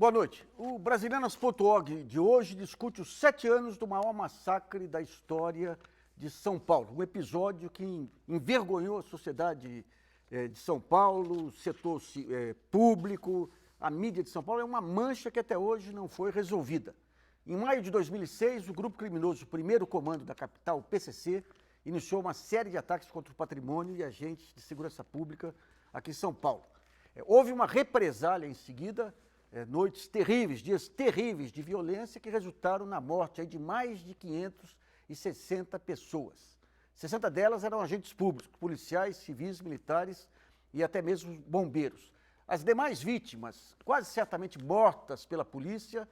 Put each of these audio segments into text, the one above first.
Boa noite. O Brasilianas.org de hoje discute os 7 anos do maior massacre da história de São Paulo. Um episódio que envergonhou a sociedade de São Paulo, o setor público, a mídia de São Paulo. É uma mancha que até hoje não foi resolvida. Em maio de 2006, o grupo criminoso Primeiro Comando da capital, o PCC, iniciou uma série de ataques contra o patrimônio e agentes de segurança pública aqui em São Paulo. Houve uma represália em seguida, noites terríveis, dias terríveis de violência que resultaram na morte de mais de 560 pessoas. 60 delas eram agentes públicos, policiais, civis, militares e até mesmo bombeiros. As demais vítimas, quase certamente mortas pela polícia,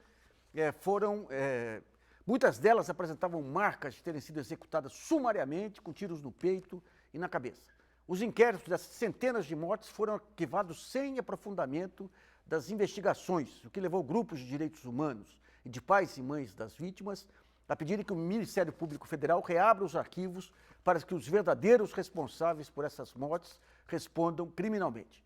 muitas delas apresentavam marcas de terem sido executadas sumariamente, com tiros no peito e na cabeça. Os inquéritos das centenas de mortes foram arquivados sem aprofundamento das investigações, o que levou grupos de direitos humanos e de pais e mães das vítimas a pedirem que o Ministério Público Federal reabra os arquivos para que os verdadeiros responsáveis por essas mortes respondam criminalmente.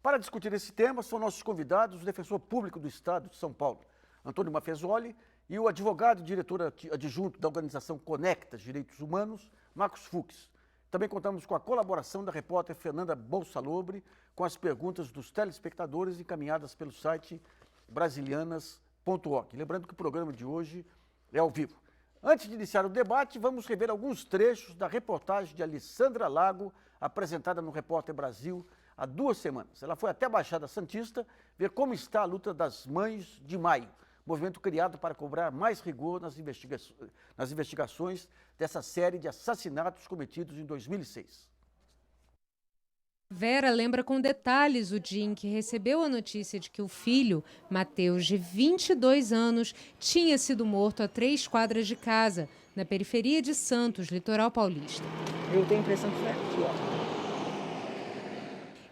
Para discutir esse tema, são nossos convidados o defensor público do Estado de São Paulo, Antônio Maffezoli, e o advogado e diretor adjunto da organização Conectas Direitos Humanos, Marcos Fux. Também contamos com a colaboração da repórter Fernanda Bolsalobre com as perguntas dos telespectadores encaminhadas pelo site brasilianas.org. Lembrando que o programa de hoje é ao vivo. Antes de iniciar o debate, vamos rever alguns trechos da reportagem de Alessandra Lago, apresentada no Repórter Brasil há 2 semanas. Ela foi até a Baixada Santista ver como está a luta das Mães de Maio, movimento criado para cobrar mais rigor nas investigações dessa série de assassinatos cometidos em 2006. Vera lembra com detalhes o dia em que recebeu a notícia de que o filho, Mateus, de 22 anos, tinha sido morto a 3 quadras de casa, na periferia de Santos, litoral paulista. Eu tenho a impressão que foi aqui, ó.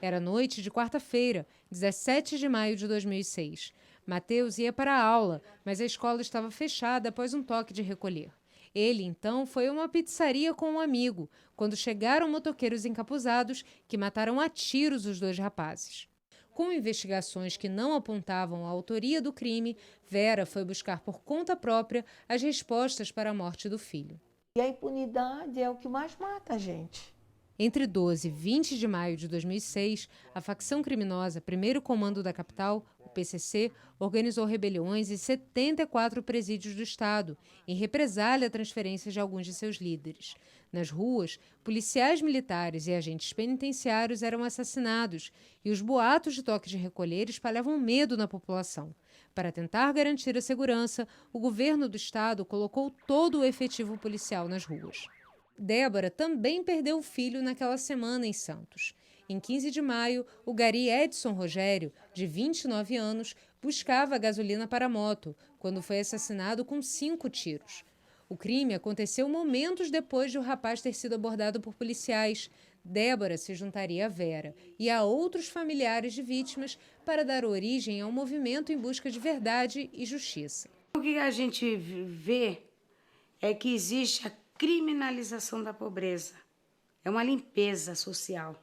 Era noite de quarta-feira, 17 de maio de 2006. Mateus ia para a aula, mas a escola estava fechada após um toque de recolher. Ele, então, foi a uma pizzaria com um amigo, quando chegaram motoqueiros encapuzados que mataram a tiros os 2 rapazes. Com investigações que não apontavam a autoria do crime, Vera foi buscar por conta própria as respostas para a morte do filho. E a impunidade é o que mais mata a gente. Entre 12 e 20 de maio de 2006, a facção criminosa Primeiro Comando da capital, o PCC, organizou rebeliões em 74 presídios do estado, em represália à transferência de alguns de seus líderes. Nas ruas, policiais militares e agentes penitenciários eram assassinados e os boatos de toque de recolher espalhavam medo na população. Para tentar garantir a segurança, o governo do estado colocou todo o efetivo policial nas ruas. Débora também perdeu o filho naquela semana em Santos. Em 15 de maio, o gari Edson Rogério, de 29 anos, buscava gasolina para a moto, quando foi assassinado com 5 tiros. O crime aconteceu momentos depois de o rapaz ter sido abordado por policiais. Débora se juntaria a Vera e a outros familiares de vítimas para dar origem a um movimento em busca de verdade e justiça. O que a gente vê é que existe a criminalização da pobreza. É uma limpeza social,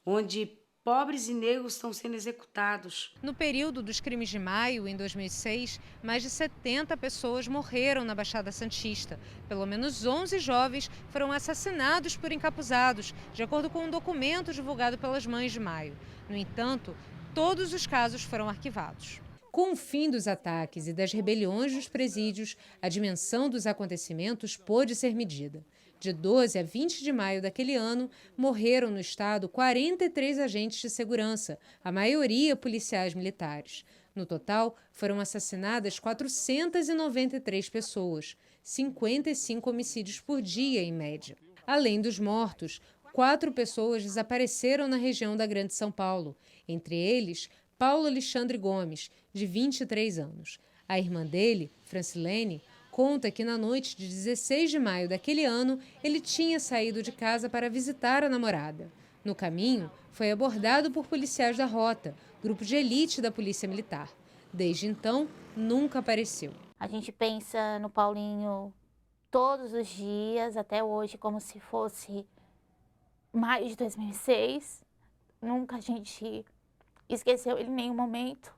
onde pobres e negros estão sendo executados. No período dos crimes de maio, em 2006, mais de 70 pessoas morreram na Baixada Santista. Pelo menos 11 jovens foram assassinados por encapuzados, de acordo com um documento divulgado pelas Mães de Maio. No entanto, todos os casos foram arquivados. Com o fim dos ataques e das rebeliões dos presídios, a dimensão dos acontecimentos pôde ser medida. De 12 a 20 de maio daquele ano, morreram no estado 43 agentes de segurança, a maioria policiais militares. No total, foram assassinadas 493 pessoas, 55 homicídios por dia, em média. Além dos mortos, 4 pessoas desapareceram na região da Grande São Paulo, entre eles Paulo Alexandre Gomes, de 23 anos. A irmã dele, Francilene, conta que na noite de 16 de maio daquele ano, ele tinha saído de casa para visitar a namorada. No caminho, foi abordado por policiais da Rota, grupo de elite da Polícia Militar. Desde então, nunca apareceu. A gente pensa no Paulinho todos os dias, até hoje, como se fosse maio de 2006. Nunca a gente esqueceu ele em nenhum momento.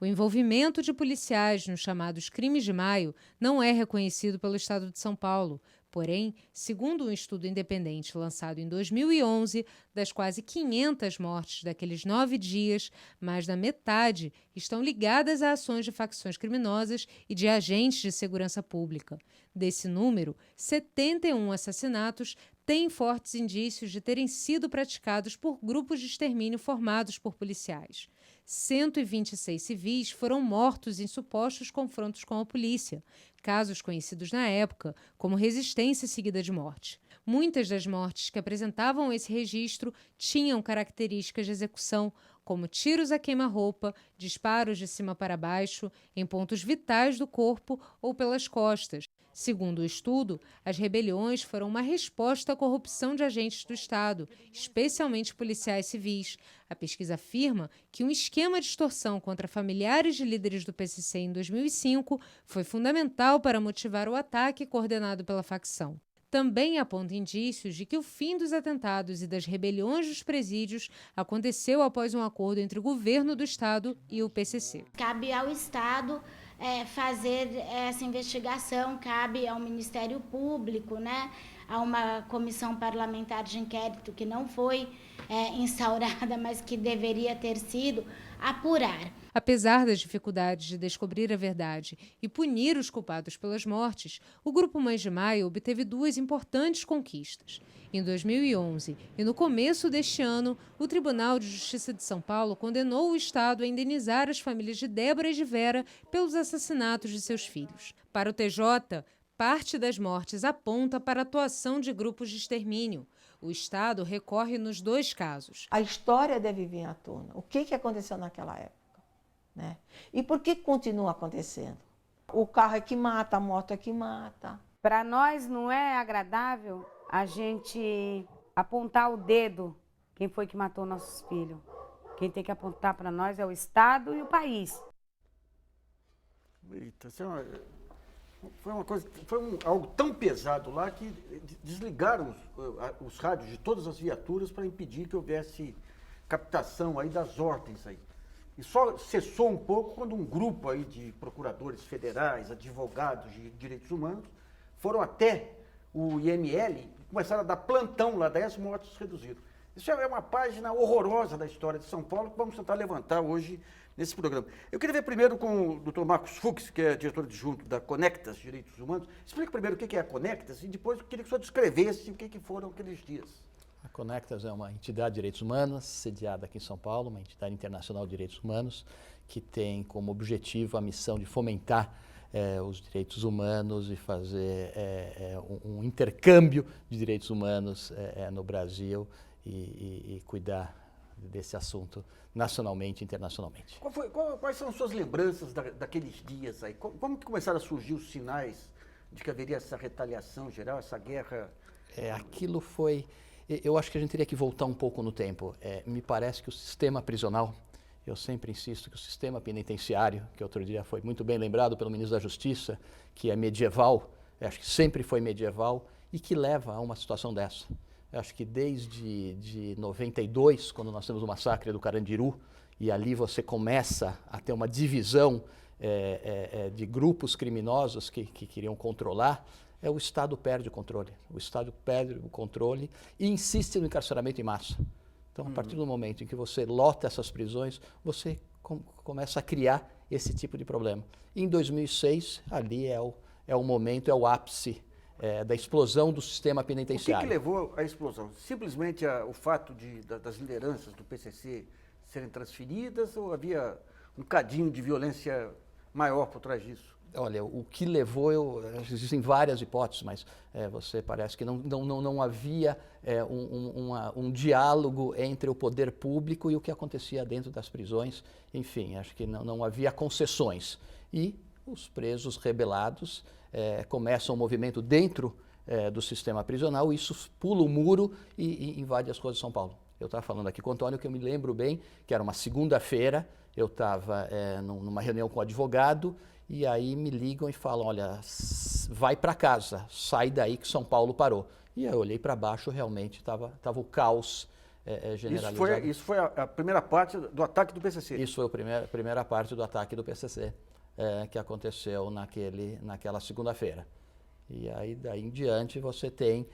O envolvimento de policiais nos chamados crimes de maio não é reconhecido pelo Estado de São Paulo. Porém, segundo um estudo independente lançado em 2011, das quase 500 mortes daqueles 9 dias, mais da metade estão ligadas a ações de facções criminosas e de agentes de segurança pública. Desse número, 71 assassinatos têm fortes indícios de terem sido praticados por grupos de extermínio formados por policiais. 126 civis foram mortos em supostos confrontos com a polícia, casos conhecidos na época como resistência seguida de morte. Muitas das mortes que apresentavam esse registro tinham características de execução, como tiros a queima-roupa, disparos de cima para baixo, em pontos vitais do corpo ou pelas costas. Segundo o estudo, as rebeliões foram uma resposta à corrupção de agentes do Estado, especialmente policiais civis. A pesquisa afirma que um esquema de extorsão contra familiares de líderes do PCC em 2005 foi fundamental para motivar o ataque coordenado pela facção. Também aponta indícios de que o fim dos atentados e das rebeliões dos presídios aconteceu após um acordo entre o governo do Estado e o PCC. Cabe ao Estado fazer essa investigação, cabe ao Ministério Público, né, a uma comissão parlamentar de inquérito que não foi instaurada, mas que deveria ter sido, apurar. Apesar das dificuldades de descobrir a verdade e punir os culpados pelas mortes, o Grupo Mães de Maio obteve 2 importantes conquistas. Em 2011 e no começo deste ano, o Tribunal de Justiça de São Paulo condenou o Estado a indenizar as famílias de Débora e de Vera pelos assassinatos de seus filhos. Para o TJ, parte das mortes aponta para a atuação de grupos de extermínio. O Estado recorre nos 2 casos. A história deve vir à tona. O que aconteceu naquela época? Né? E por que continua acontecendo? O carro é que mata, a moto é que mata. Para nós não é agradável a gente apontar o dedo quem foi que matou nossos filhos. Quem tem que apontar para nós é o Estado e o país. Eita, foi algo tão pesado lá que desligaram os rádios de todas as viaturas para impedir que houvesse captação aí das ordens aí. E só cessou um pouco quando um grupo aí de procuradores federais, advogados de direitos humanos, foram até o IML e começaram a dar plantão lá, 10 mortos reduzidos. Isso é uma página horrorosa da história de São Paulo que vamos tentar levantar hoje nesse programa. Eu queria ver primeiro com o Dr. Marcos Fux, que é diretor adjunto da Conectas Direitos Humanos. Explica primeiro o que é a Conectas e depois eu queria que o senhor descrevesse o que foram aqueles dias. A Conectas é uma entidade de direitos humanos, sediada aqui em São Paulo, uma entidade internacional de direitos humanos, que tem como objetivo a missão de fomentar os direitos humanos e fazer um intercâmbio de direitos humanos no Brasil e cuidar desse assunto nacionalmente e internacionalmente. Quais são as suas lembranças daqueles dias aí? Como que começaram a surgir os sinais de que haveria essa retaliação geral, essa guerra? Aquilo foi... Eu acho que a gente teria que voltar um pouco no tempo. Me parece que o sistema prisional, eu sempre insisto que o sistema penitenciário, que outro dia foi muito bem lembrado pelo ministro da Justiça, que é medieval, acho que sempre foi medieval e que leva a uma situação dessa. Eu acho que desde 92, quando nós temos o massacre do Carandiru, e ali você começa a ter uma divisão de grupos criminosos que queriam controlar, o Estado perde o controle. O Estado perde o controle e insiste no encarceramento em massa. Então, a partir do momento em que você lota essas prisões, você começa a criar esse tipo de problema. Em 2006, ali é o momento, é o ápice da explosão do sistema penitenciário. O que levou à explosão? Simplesmente o fato das lideranças do PCC serem transferidas ou havia um cadinho de violência maior por trás disso? Olha, o que levou, existem várias hipóteses, mas você parece que não havia um diálogo entre o poder público e o que acontecia dentro das prisões. Enfim, acho que não havia concessões. E os presos rebelados começam um movimento dentro do sistema prisional, isso pula o muro e invade as ruas de São Paulo. Eu estava falando aqui com o Antônio, que eu me lembro bem, que era uma segunda-feira, eu estava numa reunião com o advogado, e aí me ligam e falam, olha, vai para casa, sai daí que São Paulo parou. E eu olhei para baixo, realmente estava o caos generalizada. Isso foi a primeira parte do ataque do PCC? Isso foi a primeira parte do ataque do PCC, que aconteceu naquela segunda-feira. E aí, daí em diante, você tem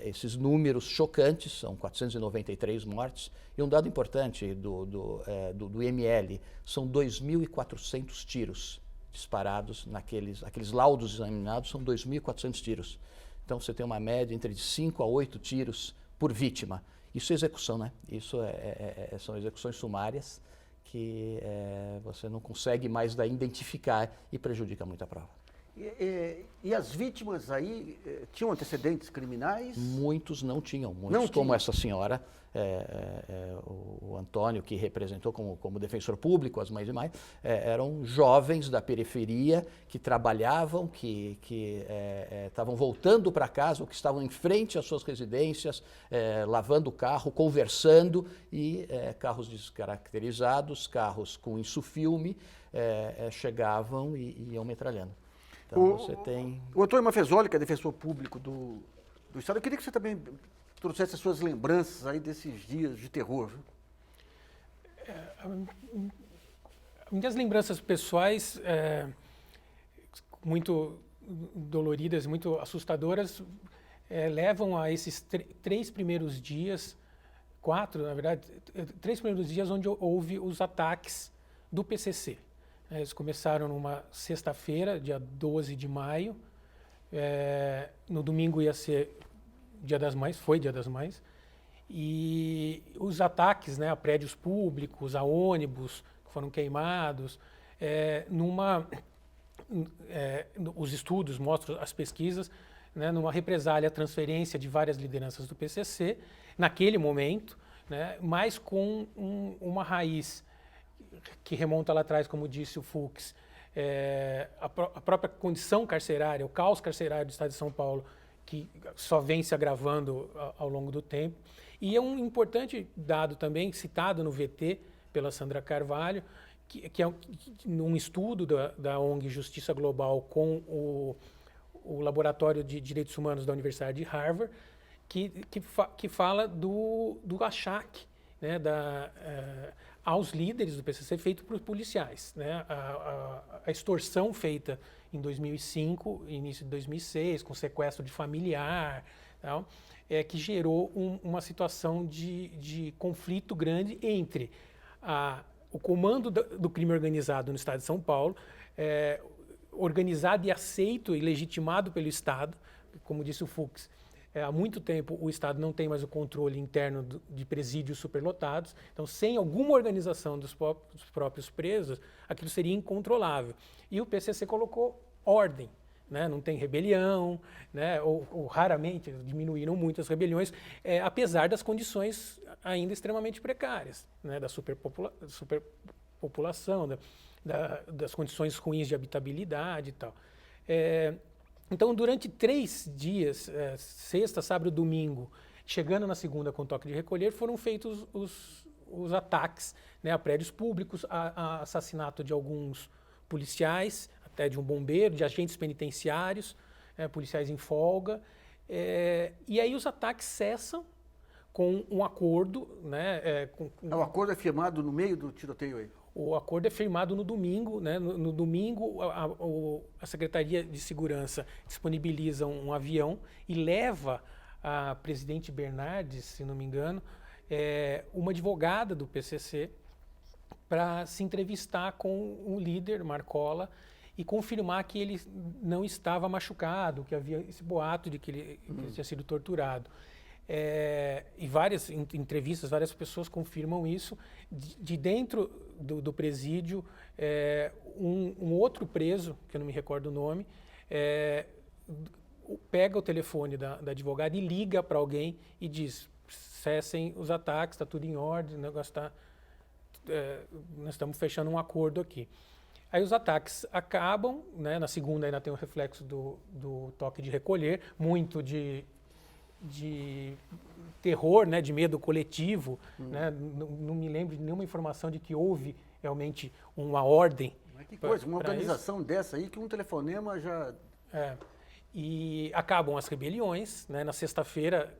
esses números chocantes, são 493 mortes. E um dado importante do IML, são 2.400 tiros disparados aqueles laudos examinados, são 2.400 tiros. Então, você tem uma média entre 5 a 8 tiros por vítima. Isso é execução, né? Isso são execuções sumárias que você não consegue mais daí identificar e prejudica muito a prova. E as vítimas aí tinham antecedentes criminais? Muitos não tinham, Não como tinham. essa senhora, o Antônio, que representou como defensor público as mães e mais, eram jovens da periferia que trabalhavam, que estavam voltando para casa, ou que estavam em frente às suas residências, lavando o carro, conversando, e carros descaracterizados, carros com insufilme, chegavam e iam metralhando. Então você tem... O Antônio Mafezoli, que é defensor público do Estado, eu queria que você também trouxesse as suas lembranças aí desses dias de terror. Minhas lembranças pessoais, muito doloridas, muito assustadoras, levam a esses 3 primeiros dias, 4, na verdade, 3 primeiros dias onde houve os ataques do PCC. Eles começaram numa sexta-feira, dia 12 de maio. No domingo ia ser Dia das Mães, foi Dia das Mães. E os ataques, né, a prédios públicos, a ônibus que foram queimados, os estudos mostram, as pesquisas, né, numa represália à transferência de várias lideranças do PCC, naquele momento, né, mas com uma raiz que remonta lá atrás, como disse o Fux, a própria condição carcerária, o caos carcerário do Estado de São Paulo, que só vem se agravando ao longo do tempo. E é um importante dado também, citado no VT pela Sandra Carvalho, que é um estudo da ONG Justiça Global com o Laboratório de Direitos Humanos da Universidade de Harvard, que fala do achaque, né, aos líderes do PCC feito por policiais, né? A extorsão feita em 2005, início de 2006, com sequestro de familiar, tal, que gerou uma situação de conflito grande entre o comando do crime organizado no Estado de São Paulo, organizado e aceito e legitimado pelo Estado, como disse o Fux. Há muito tempo o Estado não tem mais o controle interno de presídios superlotados, então sem alguma organização dos próprios presos, aquilo seria incontrolável. E o PCC colocou ordem, né? Não tem rebelião, né? ou raramente diminuíram muito as rebeliões, apesar das condições ainda extremamente precárias, né? Da superpopulação, das condições ruins de habitabilidade e tal. Então, durante 3 dias, sexta, sábado e domingo, chegando na segunda com toque de recolher, foram feitos os ataques, né, a prédios públicos, a assassinato de alguns policiais, até de um bombeiro, de agentes penitenciários, policiais em folga. E aí os ataques cessam com um acordo. Né, O acordo é firmado no meio do tiroteio aí? O acordo é firmado no domingo, né? No domingo, a Secretaria de Segurança disponibiliza um avião e leva a presidente Bernardes, se não me engano, uma advogada do PCC para se entrevistar com o líder, Marcola, e confirmar que ele não estava machucado, que havia esse boato de que ele tinha sido torturado. E várias entrevistas, várias pessoas confirmam isso. De dentro do presídio, um outro preso, que eu não me recordo o nome, pega o telefone da advogada e liga para alguém e diz: cessem os ataques, está tudo em ordem, o negócio está, nós estamos fechando um acordo aqui. Aí os ataques acabam, né? Na segunda ainda tem o reflexo do toque de recolher, muito de terror, né, de medo coletivo, né? Não me lembro de nenhuma informação de que houve realmente uma ordem. Mas que coisa, uma organização dessa aí que um telefonema já... e acabam as rebeliões, né? Na sexta-feira,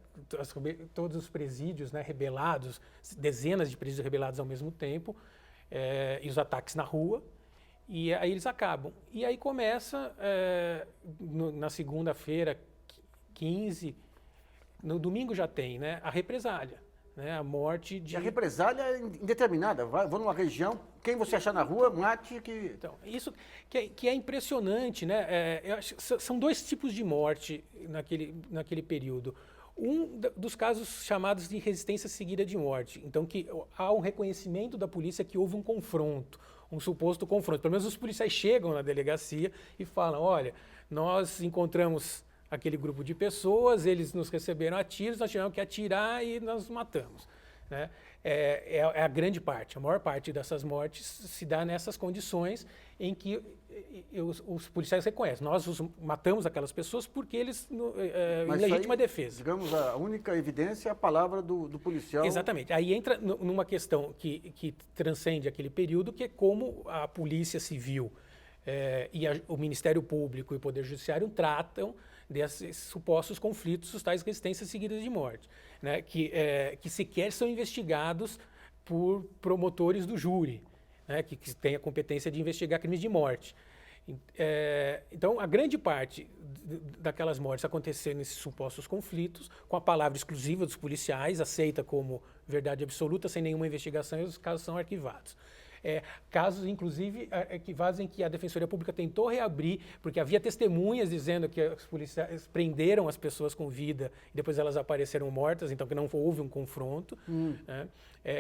todos os presídios, né, rebelados, dezenas de presídios rebelados ao mesmo tempo, e os ataques na rua, e aí eles acabam. E aí começa, na segunda-feira, 15, no domingo já tem, né, a represália, né, a morte de... E a represália é indeterminada, vou numa região, quem você achar na rua, mate que... Então, isso que é impressionante, né? Eu acho que são dois tipos de morte naquele período. Dos casos chamados de resistência seguida de morte. Então, que há um reconhecimento da polícia que houve um confronto, um suposto confronto. Pelo menos os policiais chegam na delegacia e falam, olha, nós encontramos aquele grupo de pessoas, eles nos receberam a tiros, nós tivemos que atirar e nós matamos, né? É a grande parte, a maior parte dessas mortes se dá nessas condições em que os policiais reconhecem. Nós matamos aquelas pessoas porque eles, em legítima defesa. Digamos, a única evidência é a palavra do policial. Exatamente. Aí entra numa questão que transcende aquele período, que é como a Polícia Civil e o Ministério Público e o Poder Judiciário tratam desses supostos conflitos, os tais resistências seguidas de morte, né, que sequer são investigados por promotores do júri, né, que têm a competência de investigar crimes de morte. Então, a grande parte daquelas mortes aconteceram nesses supostos conflitos, com a palavra exclusiva dos policiais, aceita como verdade absoluta, sem nenhuma investigação, e os casos são arquivados. Casos, inclusive, arquivados em que a Defensoria Pública tentou reabrir, porque havia testemunhas dizendo que os policiais prenderam as pessoas com vida e depois elas apareceram mortas, então que não houve um confronto, né?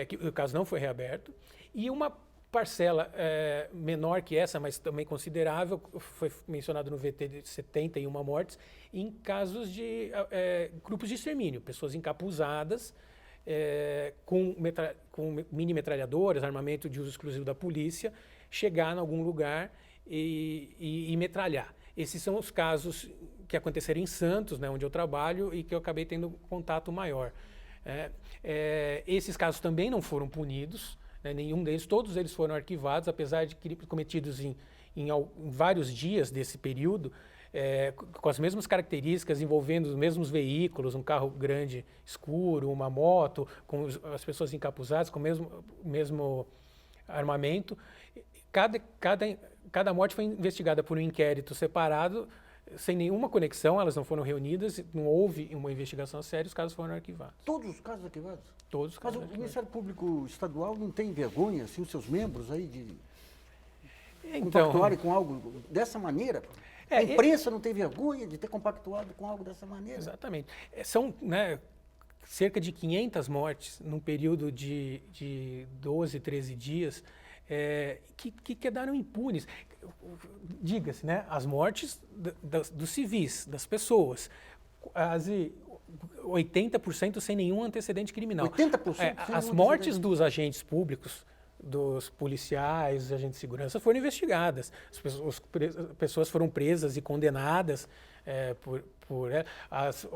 Que o caso não foi reaberto. E uma parcela menor que essa, mas também considerável, foi mencionado no VT de 71 mortes, em casos de grupos de extermínio, pessoas encapuzadas, com mini metralhadoras, armamento de uso exclusivo da polícia, chegar em algum lugar e metralhar. Esses são os casos que aconteceram em Santos, né, onde eu trabalho, e que eu acabei tendo contato maior. Esses casos também não foram punidos, né, nenhum deles, todos eles foram arquivados, apesar de crimes cometidos em vários dias desse período, com as mesmas características, envolvendo os mesmos veículos, um carro grande escuro, uma moto, com as pessoas encapuzadas, com o mesmo armamento. Cada morte foi investigada por um inquérito separado, sem nenhuma conexão, elas não foram reunidas, não houve uma investigação séria, os casos foram arquivados. Todos os casos arquivados? Todos os casos arquivados. Mas o Ministério Público Estadual não tem vergonha, assim, os seus membros aí de compactuarem com algo dessa maneira? A imprensa não tem vergonha de ter compactuado com algo dessa maneira? Exatamente. São, né, cerca de 500 mortes num período de 12, 13 dias que quedaram impunes. Diga-se, né, as mortes dos civis, das pessoas, quase 80% sem nenhum antecedente criminal. 80%? As mortes dos agentes públicos, dos policiais, agentes de segurança, foram investigadas. As pessoas foram presas e condenadas as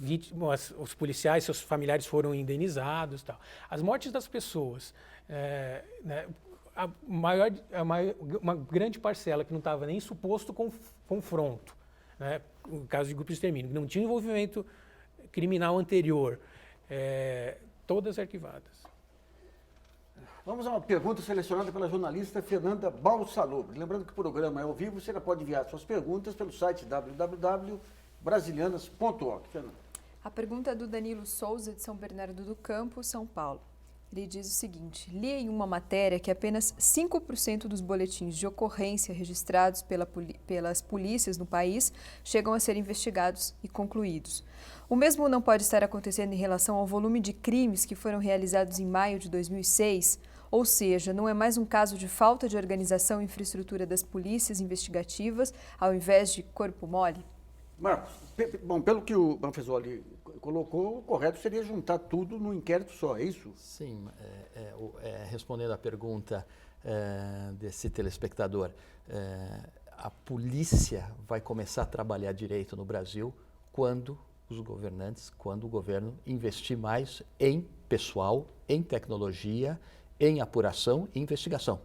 vítimas, os policiais, seus familiares foram indenizados, tal. As mortes das pessoas, né, uma grande parcela que não estava nem suposto confronto, né, no caso de grupo de extermínio, que não tinha envolvimento criminal anterior, todas arquivadas. Vamos a uma pergunta selecionada pela jornalista Fernanda Balsalobre. Lembrando que o programa é ao vivo, você já pode enviar suas perguntas pelo site www.brasilianas.org. Fernanda. A pergunta é do Danilo Souza, de São Bernardo do Campo, São Paulo. Ele diz o seguinte: li em uma matéria que apenas 5% dos boletins de ocorrência registrados pelas polícias no país chegam a ser investigados e concluídos. O mesmo não pode estar acontecendo em relação ao volume de crimes que foram realizados em maio de 2006, ou seja, não é mais um caso de falta de organização e infraestrutura das polícias investigativas, ao invés de corpo mole? Marcos, bom, pelo que o Manfesoli colocou, o correto seria juntar tudo num inquérito só, é isso? Sim, respondendo à pergunta desse telespectador, a polícia vai começar a trabalhar direito no Brasil quando o governo investir mais em pessoal, em tecnologia, em apuração e investigação.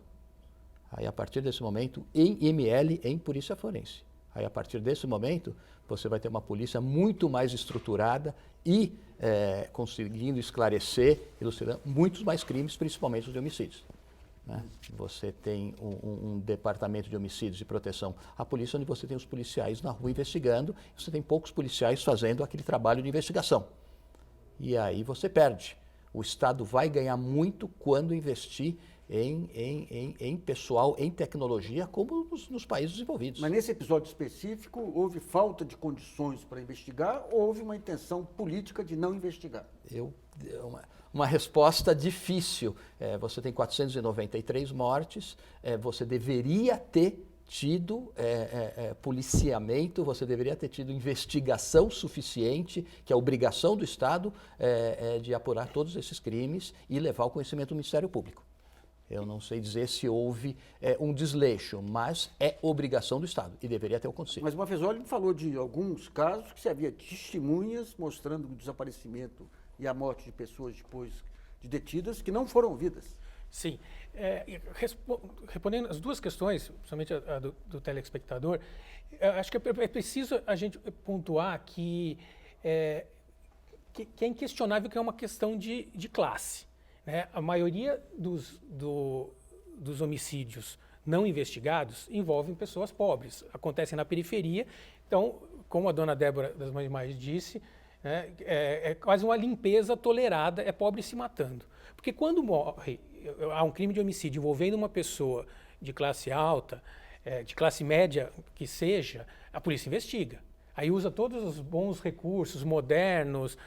Aí, a partir desse momento, em IML, em Polícia Forense. Aí, a partir desse momento, você vai ter uma polícia muito mais estruturada e conseguindo esclarecer, elucidando muitos mais crimes, principalmente os de homicídios. Né? Você tem um departamento de homicídios e proteção à polícia, onde você tem os policiais na rua investigando, você tem poucos policiais fazendo aquele trabalho de investigação. E aí você perde. O Estado vai ganhar muito quando investir em pessoal, em tecnologia, como nos países desenvolvidos. Mas nesse episódio específico, houve falta de condições para investigar ou houve uma intenção política de não investigar? Uma resposta difícil. Você tem 493 mortes, você deveria ter tido policiamento, você deveria ter tido investigação suficiente, que é a obrigação do Estado de apurar todos esses crimes e levar ao conhecimento do Ministério Público. Eu não sei dizer se houve um desleixo, mas é obrigação do Estado e deveria ter acontecido. Mas o Mafezoli falou de alguns casos que se havia testemunhas mostrando o desaparecimento e a morte de pessoas depois de detidas que não foram ouvidas. Sim. Respondendo as duas questões, principalmente a do telespectador, acho que é preciso a gente pontuar que é inquestionável que é uma questão de classe. Né? A maioria dos homicídios não investigados envolvem pessoas pobres, acontecem na periferia. Então, como a dona Débora das Mães Mais disse, né, é quase uma limpeza tolerada, é pobre se matando. Porque quando morre, há um crime de homicídio envolvendo uma pessoa de classe alta, de classe média que seja, a polícia investiga. Aí usa todos os bons recursos modernos,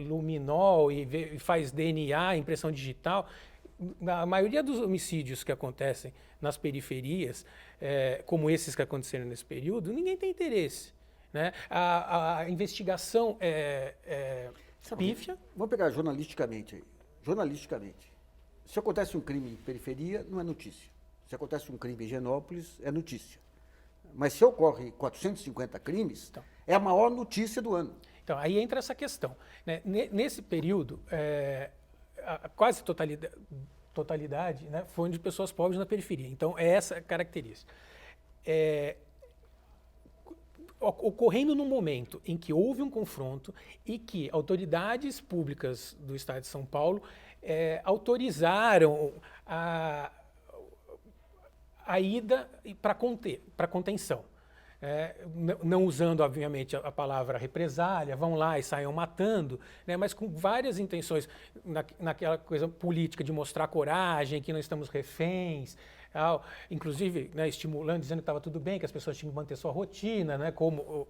luminol, e faz DNA, impressão digital. Na maioria dos homicídios que acontecem nas periferias, como esses que aconteceram nesse período, ninguém tem interesse. Né? A investigação é pífia. Vamos pegar jornalisticamente aí. Jornalisticamente. Se acontece um crime em periferia, não é notícia. Se acontece um crime em Higienópolis, é notícia. Mas se ocorre 450 crimes, então, é a maior notícia do ano. Então, aí entra essa questão. Né? Nesse período, a quase totalidade, né, foi de pessoas pobres na periferia. Então, é essa a característica. Ocorrendo num momento em que houve um confronto e que autoridades públicas do Estado de São Paulo autorizaram a ida para contenção. Não usando, obviamente, a palavra represália, vão lá e saiam matando, né, mas com várias intenções, naquela coisa política de mostrar coragem, que não estamos reféns, inclusive, né, estimulando, dizendo que estava tudo bem, que as pessoas tinham que manter sua rotina, né, como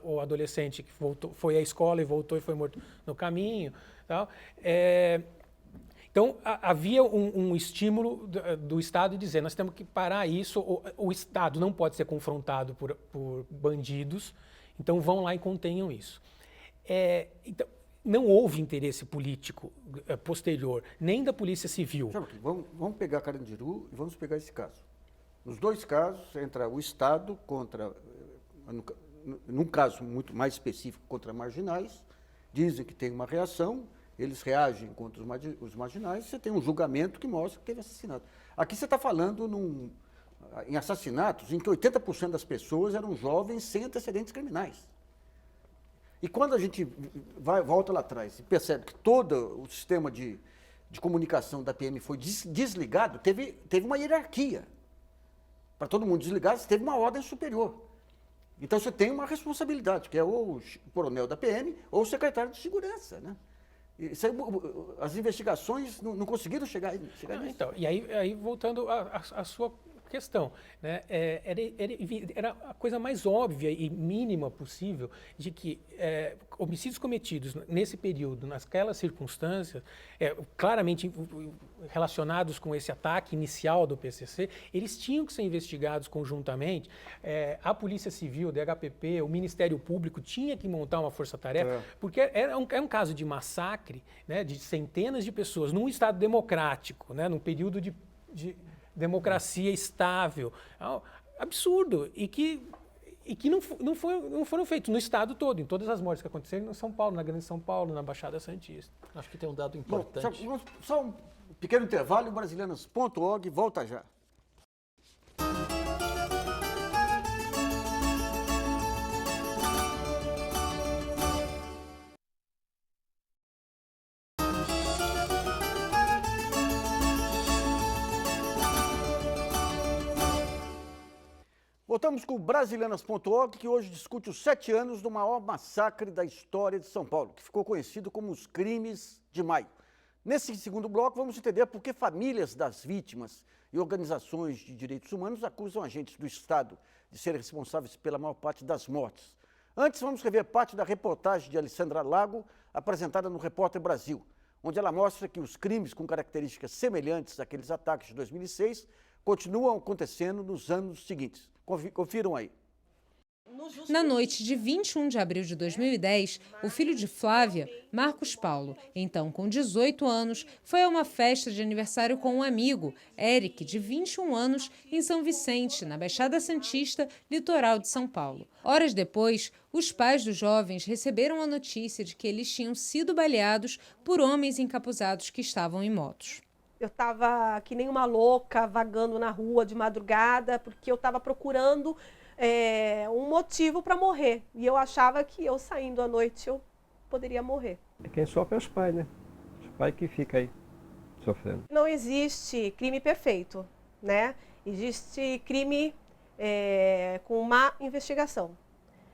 o adolescente que foi à escola e voltou e foi morto no caminho. Tal. Então, havia um estímulo do Estado dizendo, nós temos que parar isso, o Estado não pode ser confrontado por bandidos, então vão lá e contenham isso. Então, não houve interesse político posterior, nem da Polícia Civil. Vamos pegar Carandiru e vamos pegar esse caso. Nos dois casos, entra o Estado contra, num caso muito mais específico, contra marginais, dizem que tem uma reação, eles reagem contra os marginais, você tem um julgamento que mostra que teve assassinato. Aqui você está falando em assassinatos em que 80% das pessoas eram jovens sem antecedentes criminais. E quando a gente volta lá atrás e percebe que todo o sistema de comunicação da PM foi desligado, teve uma hierarquia. Para todo mundo desligar, você teve uma ordem superior. Então você tem uma responsabilidade, que é ou o coronel da PM ou o secretário de segurança, né? As investigações não conseguiram chegar nisso. Então, e aí voltando à sua questão, né, era a coisa mais óbvia e mínima possível de que homicídios cometidos nesse período, naquelas circunstâncias, claramente relacionados com esse ataque inicial do PCC, eles tinham que ser investigados conjuntamente. A Polícia Civil, o DHPP, o Ministério Público tinha que montar uma força-tarefa, porque é um caso de massacre, né, de centenas de pessoas num Estado democrático, né, num período de democracia estável, absurdo, e que não foram feitos no Estado todo, em todas as mortes que aconteceram em São Paulo, na Grande São Paulo, na Baixada Santista. Acho que tem um dado importante. Bom, só um pequeno intervalo, brasileiras.org, volta já. Voltamos com o Brasilianas.org, que hoje discute os 7 anos do maior massacre da história de São Paulo, que ficou conhecido como os Crimes de Maio. Nesse segundo bloco, vamos entender por que famílias das vítimas e organizações de direitos humanos acusam agentes do Estado de serem responsáveis pela maior parte das mortes. Antes, vamos rever parte da reportagem de Alessandra Lago, apresentada no Repórter Brasil, onde ela mostra que os crimes com características semelhantes àqueles ataques de 2006 continuam acontecendo nos anos seguintes. Confiram aí. Na noite de 21 de abril de 2010, o filho de Flávia, Marcos Paulo, então com 18 anos, foi a uma festa de aniversário com um amigo, Eric, de 21 anos, em São Vicente, na Baixada Santista, litoral de São Paulo. Horas depois, os pais dos jovens receberam a notícia de que eles tinham sido baleados por homens encapuzados que estavam em motos. Eu estava que nem uma louca, vagando na rua de madrugada, porque eu estava procurando um motivo para morrer. E eu achava que eu saindo à noite eu poderia morrer. Quem sofre é os pais, né? Os pais que ficam aí sofrendo. Não existe crime perfeito, né? Existe crime com má investigação.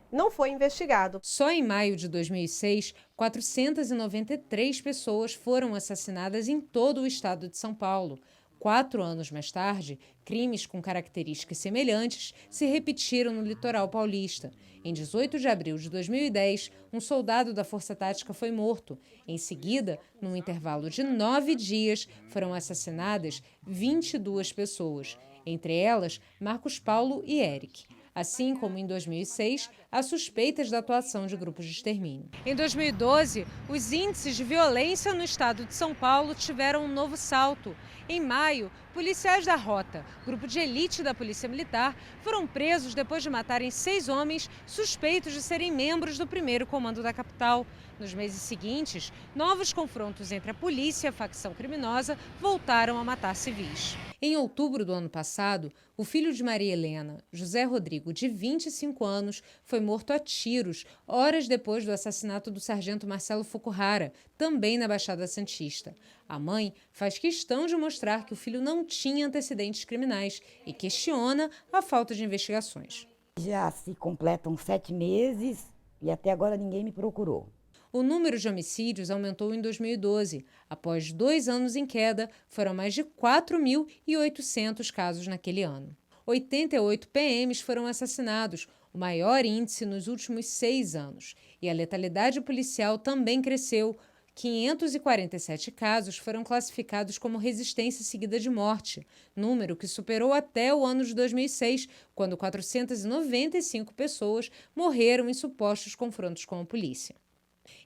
Não foi investigado. Só em maio de 2006, 493 pessoas foram assassinadas em todo o estado de São Paulo. 4 anos mais tarde, crimes com características semelhantes se repetiram no litoral paulista. Em 18 de abril de 2010, um soldado da Força Tática foi morto. Em seguida, num intervalo de 9 dias, foram assassinadas 22 pessoas, entre elas Marcos Paulo e Eric. Assim como em 2006, há suspeitas da atuação de grupos de extermínio. Em 2012, os índices de violência no estado de São Paulo tiveram um novo salto. Em maio, policiais da Rota, grupo de elite da Polícia Militar, foram presos depois de matarem 6 homens suspeitos de serem membros do 1º Comando da capital. Nos meses seguintes, novos confrontos entre a polícia e a facção criminosa voltaram a matar civis. Em outubro do ano passado, o filho de Maria Helena, José Rodrigo, de 25 anos, foi morto a tiros, horas depois do assassinato do sargento Marcelo Fukuhara, também na Baixada Santista. A mãe faz questão de mostrar que o filho não tinha antecedentes criminais e questiona a falta de investigações. Já se completam 7 meses e até agora ninguém me procurou. O número de homicídios aumentou em 2012. Após 2 anos em queda, foram mais de 4.800 casos naquele ano. 88 PMs foram assassinados, o maior índice nos últimos 6 anos. E a letalidade policial também cresceu. 547 casos foram classificados como resistência seguida de morte, número que superou até o ano de 2006, quando 495 pessoas morreram em supostos confrontos com a polícia.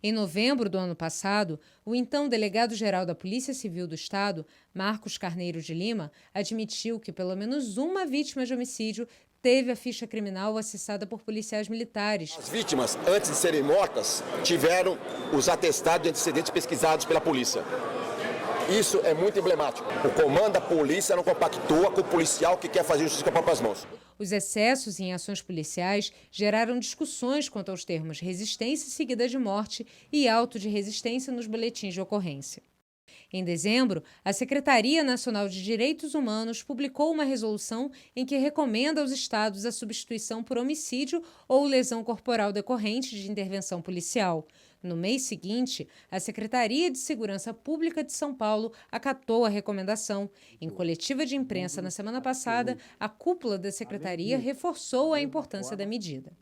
Em novembro do ano passado, o então delegado-geral da Polícia Civil do Estado, Marcos Carneiro de Lima, admitiu que pelo menos uma vítima de homicídio teve a ficha criminal acessada por policiais militares. As vítimas, antes de serem mortas, tiveram os atestados de antecedentes pesquisados pela polícia. Isso é muito emblemático. O comando da polícia não compactua com o policial que quer fazer justiça com as próprias mãos. Os excessos em ações policiais geraram discussões quanto aos termos resistência seguida de morte e auto de resistência nos boletins de ocorrência. Em dezembro, a Secretaria Nacional de Direitos Humanos publicou uma resolução em que recomenda aos estados a substituição por homicídio ou lesão corporal decorrente de intervenção policial. No mês seguinte, a Secretaria de Segurança Pública de São Paulo acatou a recomendação. Em coletiva de imprensa na semana passada, a cúpula da Secretaria reforçou a importância da medida.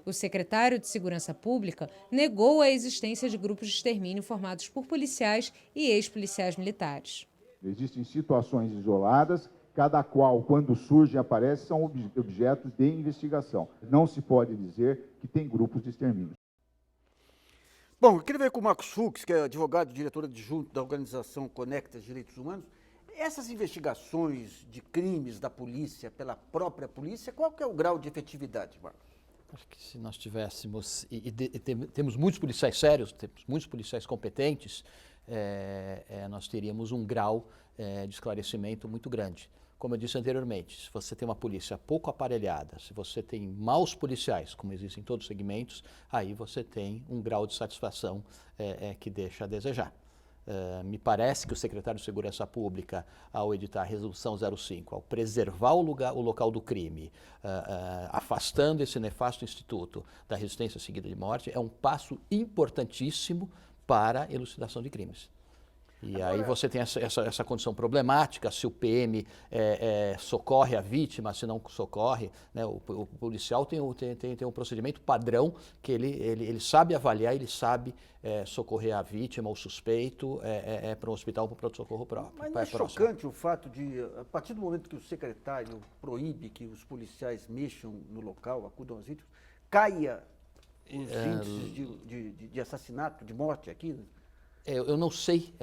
O secretário de Segurança Pública negou a existência de grupos de extermínio formados por policiais e ex-policiais militares. Existem situações isoladas, cada qual, quando surge e aparece, são objetos de investigação. Não se pode dizer que tem grupos de extermínio. Bom, eu queria ver com o Marcos Fux, que é advogado e diretor adjunto da organização Conecta Direitos Humanos. Essas investigações de crimes da polícia, pela própria polícia, qual que é o grau de efetividade, Marcos? Acho que se nós tivéssemos, temos muitos policiais sérios, temos muitos policiais competentes, nós teríamos um grau de esclarecimento muito grande. Como eu disse anteriormente, se você tem uma polícia pouco aparelhada, se você tem maus policiais, como existem em todos os segmentos, aí você tem um grau de satisfação que deixa a desejar. Me parece que o secretário de Segurança Pública, ao editar a Resolução 05, ao preservar o local do crime, afastando esse nefasto instituto da resistência seguida de morte, é um passo importantíssimo para a elucidação de crimes. E aí você tem essa condição problemática, se o PM socorre a vítima, se não socorre, né? O policial tem um procedimento padrão que ele sabe avaliar, ele sabe socorrer a vítima, o suspeito, para um hospital, para o pronto-socorro próprio. Mas não é chocante o fato de, a partir do momento que o secretário proíbe que os policiais mexam no local, acudam às vítimas, caia os índices de assassinato, de morte aqui? Eu não sei.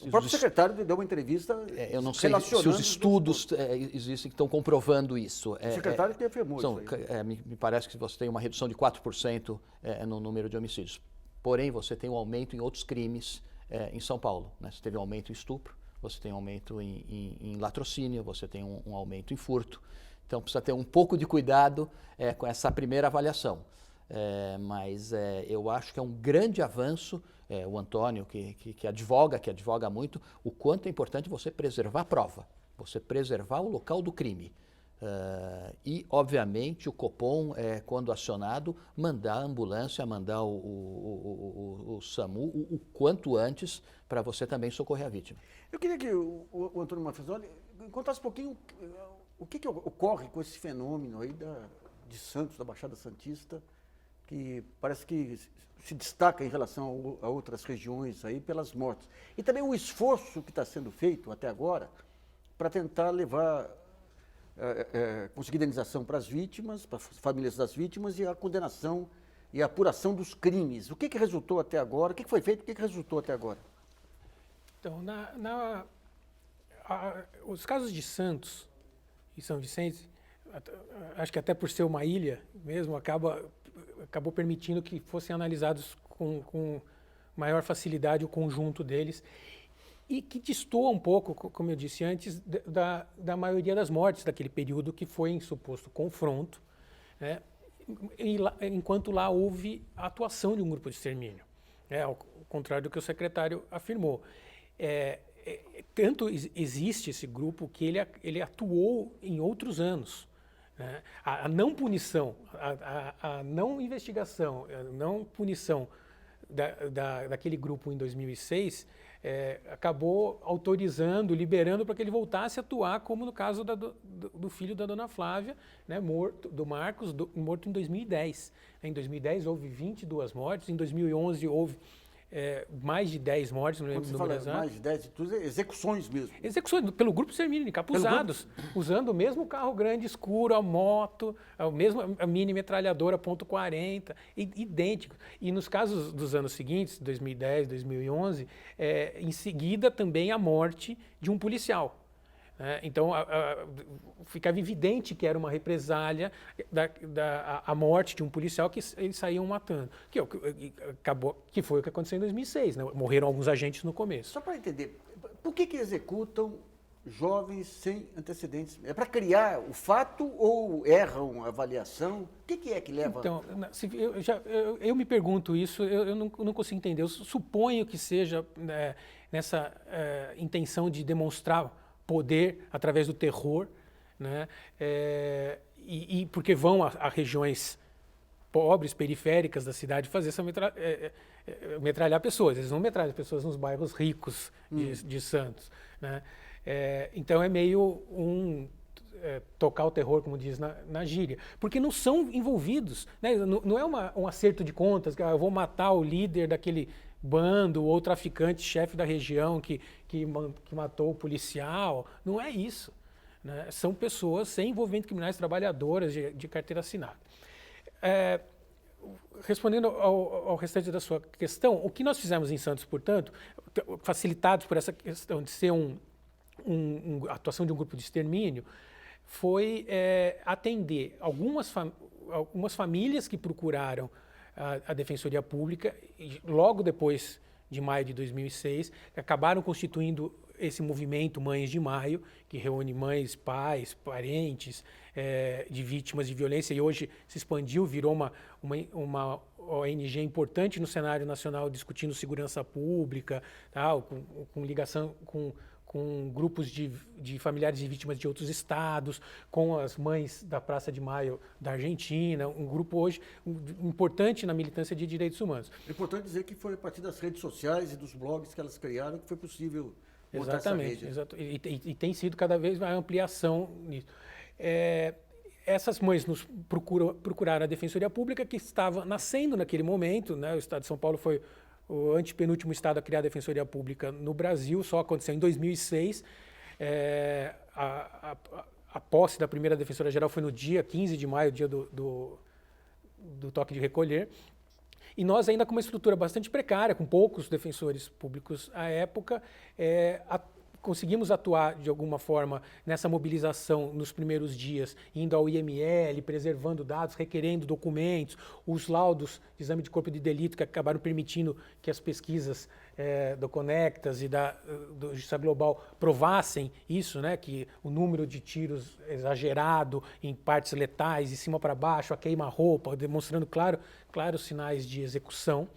O próprio secretário deu uma entrevista eu não sei se os estudos existem que estão comprovando isso. O secretário que afirmou isso aí. Me parece que você tem uma redução de 4% no número de homicídios. Porém, você tem um aumento em outros crimes em São Paulo. Né? Você teve um aumento em estupro, você tem um aumento em latrocínio, você tem um aumento em furto. Então, precisa ter um pouco de cuidado com essa primeira avaliação. Mas eu acho que é um grande avanço, o Antônio, que advoga muito, o quanto é importante você preservar a prova, você preservar o local do crime. E, obviamente, o Copom, quando acionado, mandar a ambulância, mandar o SAMU o quanto antes, para você também socorrer a vítima. Eu queria que o Antônio Mafezoli contasse um pouquinho o que ocorre com esse fenômeno aí de Santos, da Baixada Santista, que parece que se destaca em relação a outras regiões aí pelas mortes. E também o esforço que está sendo feito até agora para tentar levar, conseguir indenização para as vítimas, para as famílias das vítimas, e a condenação e a apuração dos crimes. O que resultou até agora? O que foi feito? O que resultou até agora? Então, os casos de Santos e São Vicente, acho que até por ser uma ilha mesmo, acabou permitindo que fossem analisados com maior facilidade o conjunto deles, e que destoa um pouco, como eu disse antes, da maioria das mortes daquele período que foi em suposto confronto, né? Enquanto lá houve a atuação de um grupo de extermínio, ao contrário do que o secretário afirmou. Tanto existe esse grupo que ele atuou em outros anos. A não punição, a não investigação, a não punição daquele grupo em 2006 acabou autorizando, liberando para que ele voltasse a atuar, como no caso do filho da dona Flávia, né, do Marcos, morto em 2010. Em 2010 houve 22 mortes, em 2011 houve mais de 10 mortes, não lembro o número exato. Mais de 10, execuções mesmo. Execuções pelo grupo extermínio, encapuzados, usando o mesmo carro grande escuro, a moto, a mini metralhadora .40, idêntico. E nos casos dos anos seguintes, 2010, 2011, em seguida também a morte de um policial. Então, ficava evidente que era uma represália a morte de um policial que eles saíam matando, que foi o que aconteceu em 2006, né? Morreram alguns agentes no começo. Só para entender, por que executam jovens sem antecedentes? É para criar o fato ou erram a avaliação? O que é que leva... Então, eu me pergunto isso, eu não consigo entender. Eu suponho que seja nessa intenção de demonstrar poder através do terror, né? E porque vão a regiões pobres, periféricas da cidade fazer metralhar pessoas. Eles não metralham pessoas nos bairros ricos de Santos, né? Então é meio tocar o terror, como diz na gíria, porque não são envolvidos, né? Não é um acerto de contas, que eu vou matar o líder daquele bando ou traficante, chefe da região que matou o policial. Não é isso, né? São pessoas sem envolvimento criminais, trabalhadoras de carteira assinada. Respondendo ao restante da sua questão, o que nós fizemos em Santos, portanto, facilitados por essa questão de ser a atuação de um grupo de extermínio, foi atender algumas famílias que procuraram a Defensoria Pública, logo depois de maio de 2006, acabaram constituindo esse movimento Mães de Maio, que reúne mães, pais, parentes, de vítimas de violência e hoje se expandiu, virou uma ONG importante no cenário nacional discutindo segurança pública, tal, com ligação com grupos de familiares de vítimas de outros estados, com as mães da Praça de Maio da Argentina, um grupo hoje importante na militância de direitos humanos. É importante dizer que foi a partir das redes sociais e dos blogs que elas criaram que foi possível montar Exatamente, essa rede. e tem sido cada vez mais ampliação nisso. Essas mães nos procuraram a Defensoria Pública, que estava nascendo naquele momento, né? O Estado de São Paulo foi o antepenúltimo estado a criar a Defensoria Pública no Brasil, só aconteceu em 2006. A posse da primeira Defensora-Geral foi no dia 15 de maio, dia do toque de recolher. E nós ainda com uma estrutura bastante precária, com poucos defensores públicos à época, conseguimos atuar de alguma forma nessa mobilização nos primeiros dias, indo ao IML, preservando dados, requerendo documentos, os laudos de exame de corpo de delito que acabaram permitindo que as pesquisas do Conectas e do Justiça Global provassem isso, né, que o número de tiros exagerado em partes letais, de cima para baixo, a queima-roupa, demonstrando claros sinais de execução.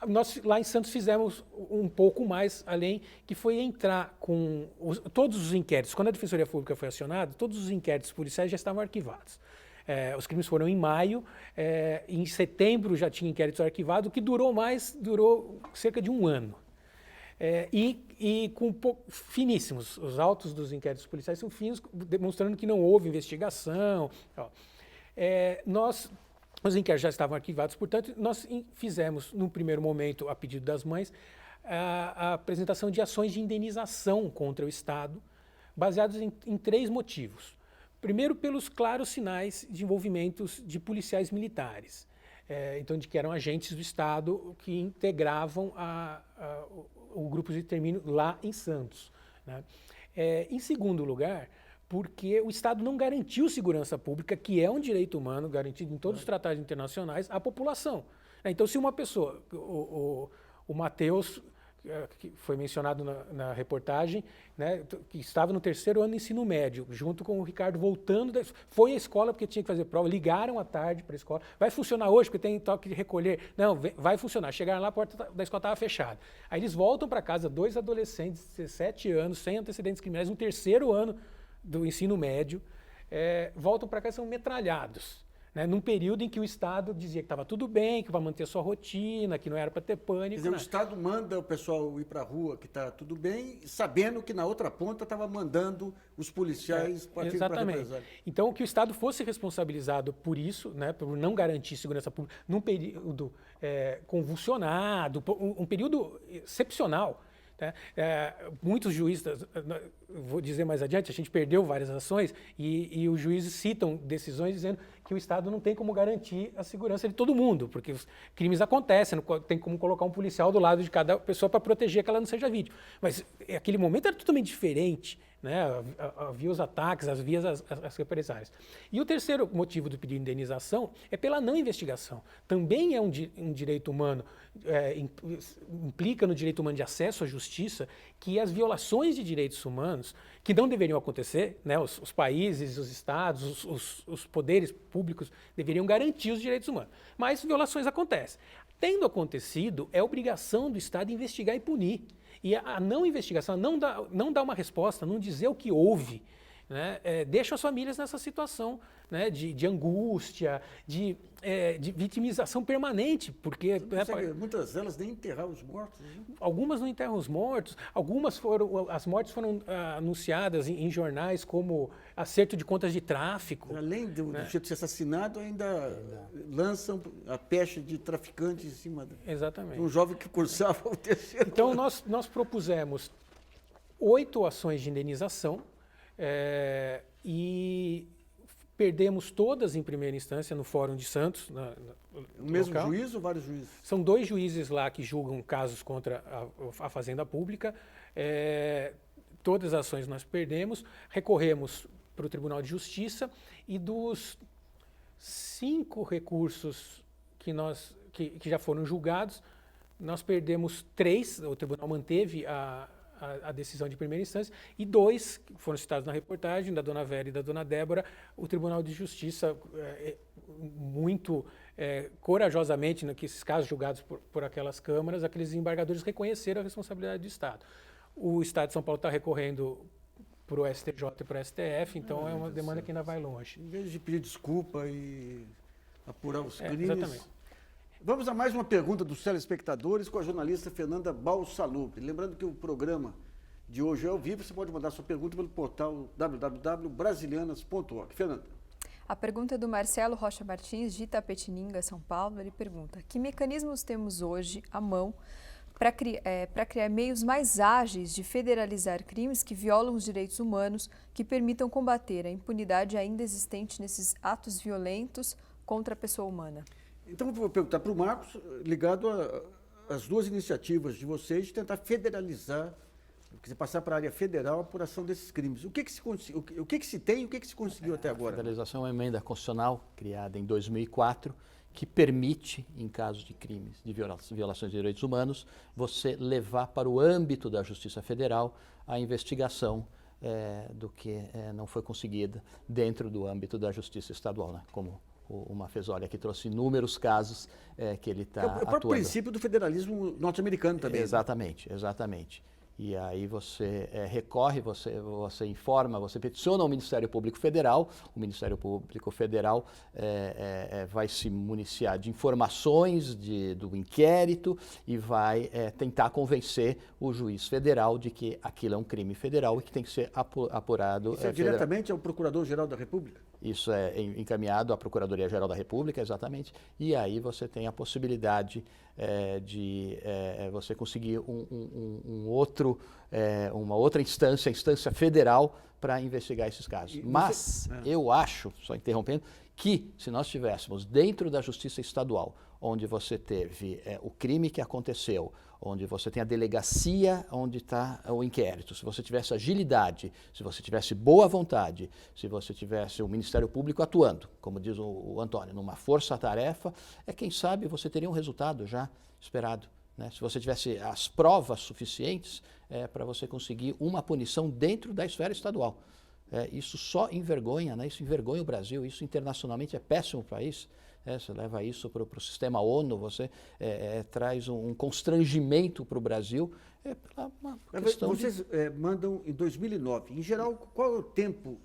Nós lá em Santos fizemos um pouco mais além, que foi entrar com todos os inquéritos. Quando a Defensoria Pública foi acionada, todos os inquéritos policiais já estavam arquivados. Os crimes foram em maio, em setembro já tinha inquérito arquivado, o que durou cerca de um ano. E finíssimos, os autos dos inquéritos policiais são finos, demonstrando que não houve investigação. Os inquéritos já estavam arquivados, portanto, nós fizemos, no primeiro momento, a pedido das mães, a apresentação de ações de indenização contra o Estado, baseados em 3 motivos. Primeiro, pelos claros sinais de envolvimentos de policiais militares, então, de que eram agentes do Estado que integravam o grupo de extermínio lá em Santos, né? Em segundo lugar, porque o Estado não garantiu segurança pública, que é um direito humano garantido em todos os tratados internacionais, à população. Então, se uma pessoa, o Matheus, que foi mencionado na reportagem, né, que estava no 3º ano do ensino médio, junto com o Ricardo voltando, foi à escola porque tinha que fazer prova, ligaram à tarde para a escola, vai funcionar hoje porque tem toque de recolher. Não, vai funcionar. Chegaram lá, a porta da escola estava fechada. Aí eles voltam para casa, 2 adolescentes, 17 anos, sem antecedentes criminais, no 3º ano do ensino médio, voltam para cá e são metralhados, né, num período em que o Estado dizia que estava tudo bem, que vai manter sua rotina, que não era para ter pânico. Quer dizer, o Estado manda o pessoal ir para a rua, que está tudo bem, sabendo que na outra ponta estava mandando os policiais partirem para a represália. Então, que o Estado fosse responsabilizado por isso, né, por não garantir segurança pública, num período convulsionado, um período excepcional. Muitos juízes, vou dizer mais adiante, a gente perdeu várias ações e os juízes citam decisões dizendo que o Estado não tem como garantir a segurança de todo mundo, porque os crimes acontecem, não tem como colocar um policial do lado de cada pessoa para proteger que ela não seja vítima. Mas aquele momento era totalmente diferente, né? Havia os ataques, havia as represálias. E o terceiro motivo do pedido de indenização é pela não investigação. Também é um direito humano, implica no direito humano de acesso à justiça, que as violações de direitos humanos, que não deveriam acontecer, né? Os países, os estados, os poderes públicos deveriam garantir os direitos humanos. Mas violações acontecem. Tendo acontecido, é obrigação do Estado investigar e punir. E a não investigação, não dá uma resposta, não dizer o que houve, né, deixa as famílias nessa situação, né, de angústia, de vitimização permanente, porque muitas delas nem enterrar os mortos. Né? Algumas não enterram os mortos, as mortes foram anunciadas em jornais como acerto de contas de tráfico. Além do jeito de ser assassinado, ainda lançam a pecha de traficantes em cima Exatamente. De um jovem que cursava o 3º. Então nós propusemos 8 ações de indenização, e perdemos todas em primeira instância no Fórum de Santos. O mesmo juiz ou vários juízes? São 2 juízes lá que julgam casos contra a Fazenda Pública. Todas as ações nós perdemos, recorremos para o Tribunal de Justiça e dos 5 recursos que já foram julgados, nós perdemos 3, o tribunal manteve a a decisão de primeira instância, e 2, que foram citados na reportagem, da dona Vera e da dona Débora, o Tribunal de Justiça, muito corajosamente, nesses casos julgados por aquelas câmaras, aqueles desembargadores reconheceram a responsabilidade do Estado. O Estado de São Paulo está recorrendo para o STJ e para o STF, então é uma demanda que ainda vai longe. Em vez de pedir desculpa e apurar os crimes... Exatamente. Vamos a mais uma pergunta dos telespectadores com a jornalista Fernanda Balsalupi. Lembrando que o programa de hoje é ao vivo, você pode mandar sua pergunta pelo portal www.brasilianas.org. Fernanda. A pergunta é do Marcelo Rocha Martins, de Itapetininga, São Paulo. Ele pergunta: que mecanismos temos hoje à mão para criar meios mais ágeis de federalizar crimes que violam os direitos humanos, que permitam combater a impunidade ainda existente nesses atos violentos contra a pessoa humana? Então, eu vou perguntar para o Marcos, ligado às duas iniciativas de vocês, de tentar federalizar, passar para a área federal a apuração desses crimes. O que se tem e o que se conseguiu até agora? A federalização é uma emenda constitucional criada em 2004, que permite, em casos de crimes de violações de direitos humanos, você levar para o âmbito da Justiça Federal a investigação do que não foi conseguida dentro do âmbito da Justiça Estadual, né? Como o Mafezoli aqui trouxe inúmeros casos que ele está atuando. É o próprio princípio do federalismo norte-americano também. Exatamente, exatamente. E aí você recorre, você informa, você peticiona ao Ministério Público Federal, o Ministério Público Federal vai se municiar de informações do inquérito e vai tentar convencer o juiz federal de que aquilo é um crime federal e que tem que ser apurado. Isso diretamente ao Procurador-Geral da República? Isso é encaminhado à Procuradoria-Geral da República, exatamente, e aí você tem a possibilidade de você conseguir uma outra instância, a instância federal, para investigar esses casos. Mas eu acho, só interrompendo, que se nós tivéssemos dentro da Justiça Estadual, onde você teve o crime que aconteceu, onde você tem a delegacia onde está o inquérito, se você tivesse agilidade, se você tivesse boa vontade, se você tivesse o Ministério Público atuando, como diz o Antônio, numa força-tarefa, quem sabe você teria um resultado já esperado, né? Se você tivesse as provas suficientes para você conseguir uma punição dentro da esfera estadual. Isso só envergonha, né? Isso envergonha o Brasil, isso internacionalmente é péssimo para o país. Você leva isso para o sistema ONU, você traz um constrangimento para o Brasil. Uma questão Vocês mandam em 2009. Em geral, qual é o tempo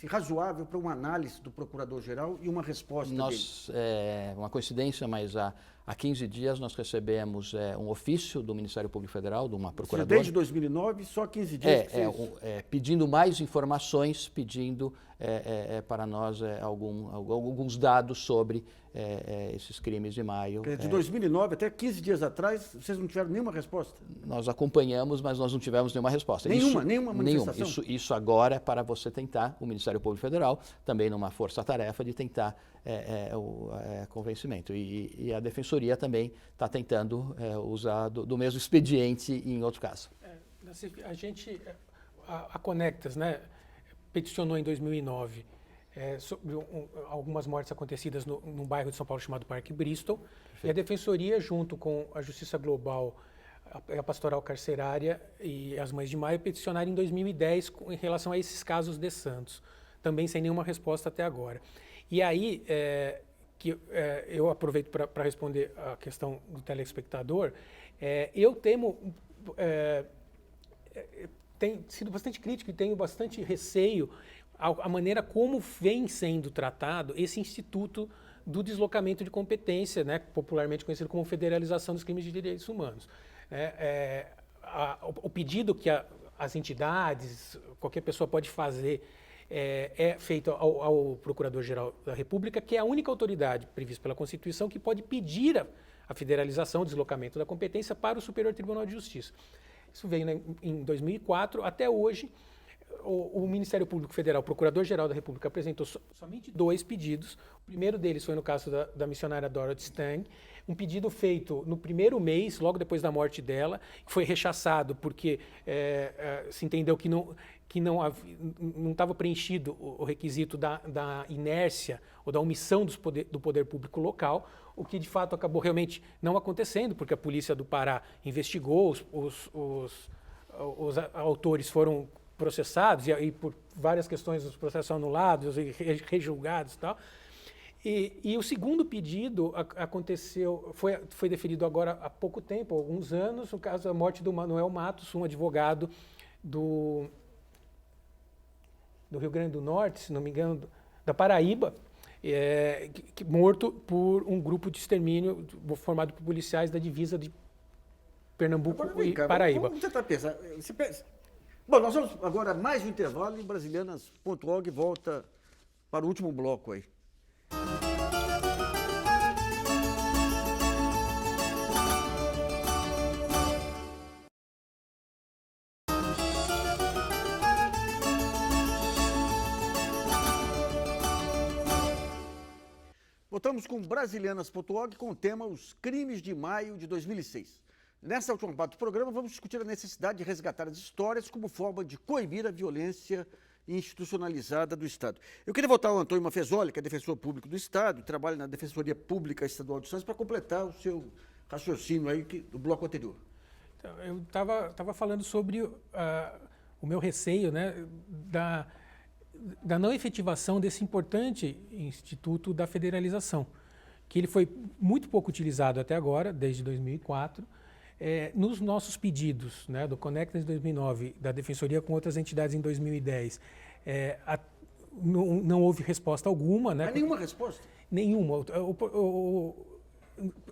razoável para uma análise do Procurador-Geral e uma resposta dele? Uma coincidência, mas há 15 dias nós recebemos um ofício do Ministério Público Federal, de uma procuradora. Desde 2009, só 15 dias? Pedindo mais informações, pedindo para nós alguns dados sobre esses crimes de maio. De 2009 até 15 dias atrás, vocês não tiveram nenhuma resposta? Nós acompanhamos, mas nós não tivemos nenhuma resposta. Nenhuma manifestação? Isso agora é para você tentar, o Ministério Público Federal, também numa força-tarefa de tentar convencimento. E a Defensoria também está tentando usar do mesmo expediente em outro caso. A Conectas, né, peticionou em 2009 sobre algumas mortes acontecidas num bairro de São Paulo chamado Parque Bristol. Perfeito. E a Defensoria, junto com a Justiça Global, a Pastoral Carcerária e as Mães de Maio, peticionaram em 2010 em relação a esses casos de Santos, também sem nenhuma resposta até agora. E aí, eu aproveito para responder a questão do telespectador, eu tenho sido bastante crítico e tenho bastante receio a maneira como vem sendo tratado esse instituto do deslocamento de competência, né, popularmente conhecido como federalização dos crimes de direitos humanos. O pedido que as entidades, qualquer pessoa pode fazer, é feito ao Procurador-Geral da República, que é a única autoridade prevista pela Constituição que pode pedir a federalização, o deslocamento da competência para o Superior Tribunal de Justiça. Isso veio em 2004, até hoje. O Ministério Público Federal, o Procurador-Geral da República, apresentou somente 2 pedidos. O primeiro deles foi no caso da missionária Dorothy Stang, um pedido feito no primeiro mês, logo depois da morte dela, que foi rechaçado porque se entendeu que que não estava preenchido o requisito da inércia ou da omissão do poder público local, o que de fato acabou realmente não acontecendo, porque a polícia do Pará investigou, os autores foram processados e por várias questões os processos anulados e rejulgados e tal. E o segundo pedido aconteceu, foi deferido agora há pouco tempo, há alguns anos, no caso da morte do Manuel Matos, um advogado do Rio Grande do Norte, se não me engano, da Paraíba, morto por um grupo de extermínio formado por policiais da divisa de Pernambuco e Paraíba. Vamos tentar pensar. Bom, nós vamos agora mais um intervalo e Brasilianas.org volta para o último bloco aí. Voltamos com Brasilianas.org com o tema Os Crimes de Maio de 2006. Nessa última parte do programa, vamos discutir a necessidade de resgatar as histórias como forma de coibir a violência institucionalizada do Estado. Eu queria voltar ao Antônio Maffezoli, que é defensor público do Estado, trabalha na Defensoria Pública Estadual de Santos, para completar o seu raciocínio aí do bloco anterior. Então, eu estava falando sobre o meu receio, né, da não efetivação desse importante instituto da federalização, que ele foi muito pouco utilizado até agora, desde 2004, nos nossos pedidos, né, do Conectas em 2009, da Defensoria com outras entidades em 2010, não houve resposta alguma. Né? Mas nenhuma resposta? Nenhuma.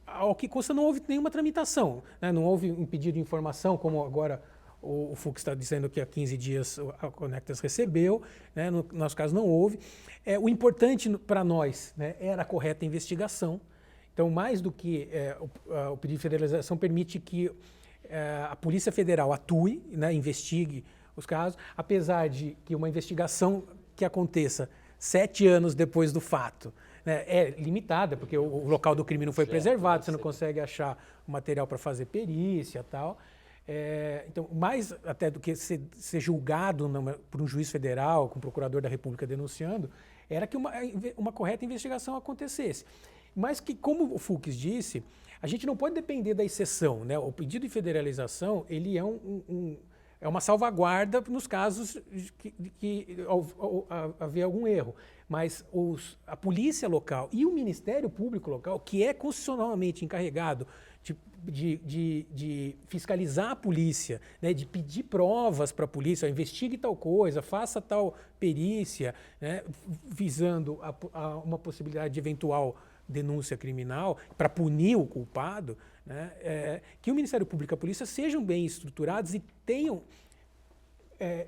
Ao que consta, não houve nenhuma tramitação. Né? Não houve um pedido de informação, como agora o Fux está dizendo que há 15 dias a Conectas recebeu. Né? No nosso caso, não houve. O importante para nós, né, era a correta investigação. Então, mais do que o pedido de federalização permite que a Polícia Federal atue, né, investigue os casos, apesar de que uma investigação que aconteça 7 anos depois do fato, né, é limitada, porque o local do crime não foi preservado, você não consegue achar o material para fazer perícia e tal. Então, mais até do que ser julgado por um juiz federal, com o procurador da República denunciando, era que uma correta investigação acontecesse. Mas que, como o Fux disse, a gente não pode depender da exceção, né? O pedido de federalização, ele é uma salvaguarda nos casos que haver algum erro. Mas a polícia local e o Ministério Público local, que é constitucionalmente encarregado de fiscalizar a polícia, né, de pedir provas para a polícia, investigue tal coisa, faça tal perícia, né, visando uma possibilidade de eventual denúncia criminal para punir o culpado, né, que o Ministério Público e a polícia sejam bem estruturados e tenham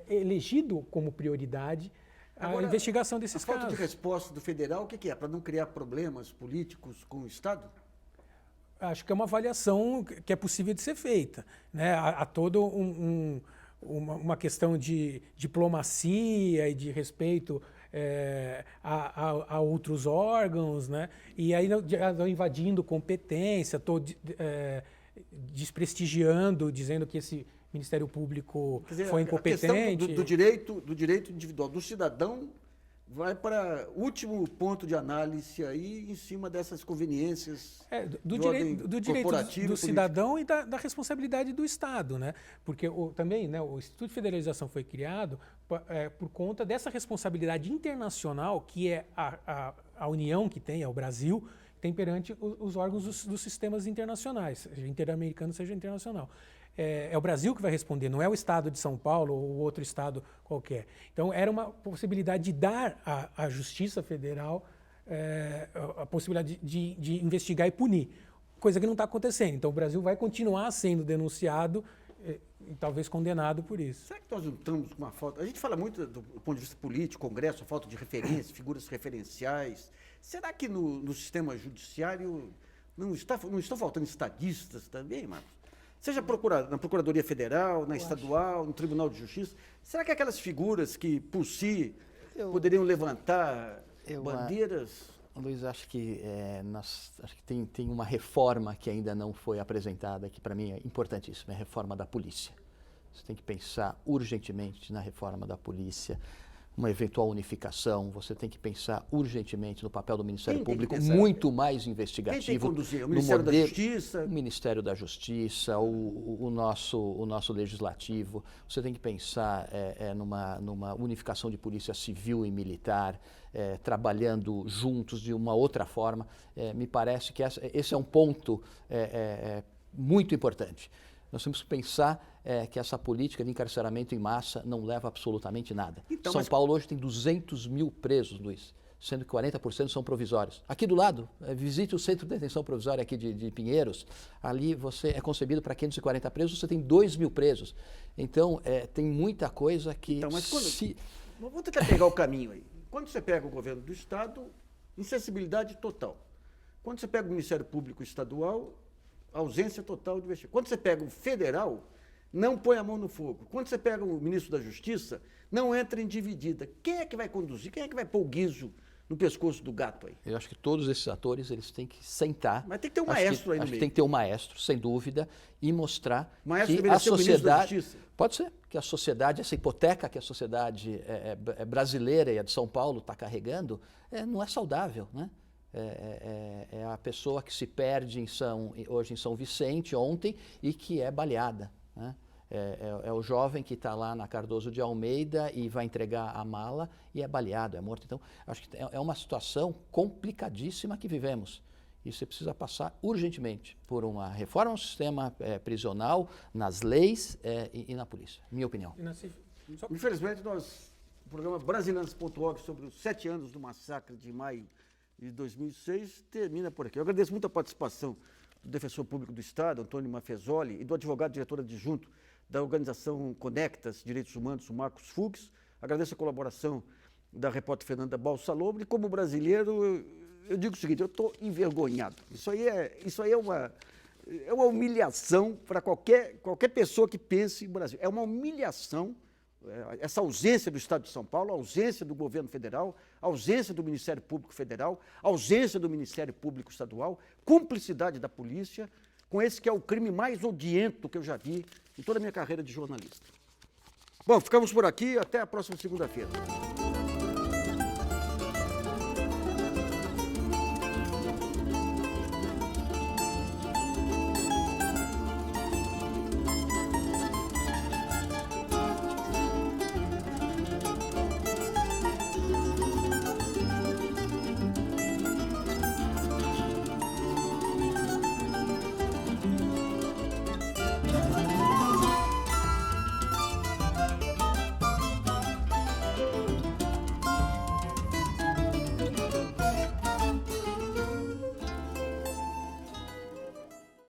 elegido como prioridade a investigação desses casos. A falta de resposta do federal, o que é? Para não criar problemas políticos com o Estado? Acho que é uma avaliação que é possível de ser feita. Né? Há toda uma questão de diplomacia e de respeito a outros órgãos, né? E aí invadindo competência, desprestigiando, dizendo que esse Ministério Público foi incompetente. A questão do direito individual do cidadão vai para o último ponto de análise aí em cima dessas conveniências do direito do cidadão e da responsabilidade do Estado, né? Porque também, né, o Instituto de Federalização foi criado por conta dessa responsabilidade internacional que é a União que tem, é o Brasil, tem perante os órgãos dos sistemas internacionais, seja interamericano, seja internacional. É o Brasil que vai responder, não é o Estado de São Paulo ou outro Estado qualquer. Então, era uma possibilidade de dar à Justiça Federal a possibilidade de investigar e punir, coisa que não está acontecendo. Então, o Brasil vai continuar sendo denunciado e talvez condenado por isso. Será que nós não estamos com uma falta? A gente fala muito do ponto de vista político, Congresso, a falta de referência, figuras referenciais. Será que no sistema judiciário não estão faltando estadistas também, Marcos? Seja na Procuradoria Federal, na Estadual, no Tribunal de Justiça, será que aquelas figuras que, por si, poderiam levantar bandeiras? Luiz, acho que tem uma reforma que ainda não foi apresentada, que para mim é importantíssima, é a reforma da polícia. você tem que pensar urgentemente na reforma da polícia, uma eventual unificação, você tem que pensar urgentemente no papel do Ministério Público, muito mais investigativo. Quem tem que conduzir? O Ministério da Justiça? O Ministério da Justiça, o nosso Legislativo. Você tem que pensar numa unificação de polícia civil e militar, trabalhando juntos de uma outra forma. Me parece que esse é um ponto muito importante. Nós temos que pensar que essa política de encarceramento em massa não leva absolutamente nada. Então, São Paulo hoje tem 200 mil presos, Luiz, sendo que 40% são provisórios. Aqui do lado, visite o Centro de Detenção Provisória aqui de Pinheiros, ali você é concebido para 540 presos, você tem 2 mil presos. Então, tem muita coisa que... Então, mas vou tentar pegar o caminho aí. Quando você pega o governo do Estado, insensibilidade total. Quando você pega o Ministério Público Estadual, ausência total de investimento. Quando você pega o federal, não põe a mão no fogo. Quando você pega o ministro da Justiça, não entra em dividida. Quem é que vai conduzir? Quem é que vai pôr o guiso no pescoço do gato aí? Eu acho que todos esses atores, eles têm que sentar. Mas tem que ter um maestro aí no meio. Acho que tem que ter um maestro, sem dúvida, e mostrar maestro que a sociedade... Justiça. Pode ser, que a sociedade, essa hipoteca que a sociedade brasileira e a de São Paulo está carregando, não é saudável, né? É a pessoa que se perde hoje em São Vicente, ontem, e que é baleada, né? É o jovem que está lá na Cardoso de Almeida e vai entregar a mala e é baleado, é morto. Então, acho que é uma situação complicadíssima que vivemos. E você precisa passar urgentemente por uma reforma no sistema prisional, nas leis e na polícia, minha opinião. Infelizmente, o programa Brasileiros.org sobre os 7 anos do massacre de maio de 2006 termina por aqui. Eu agradeço muito a participação do defensor público do Estado, Antônio Maffezoli, e do advogado diretor adjunto da organização Conectas Direitos Humanos, o Marcos Fux. Agradeço a colaboração da repórter Fernanda Balsalobre. E como brasileiro, eu digo o seguinte, eu estou envergonhado. Isso aí é uma humilhação para qualquer pessoa que pense em Brasil. É uma humilhação essa ausência do Estado de São Paulo, a ausência do governo federal, a ausência do Ministério Público Federal, a ausência do Ministério Público Estadual, cumplicidade da polícia com esse que é o crime mais odiento que eu já vi em toda a minha carreira de jornalista. Bom, ficamos por aqui, até a próxima segunda-feira.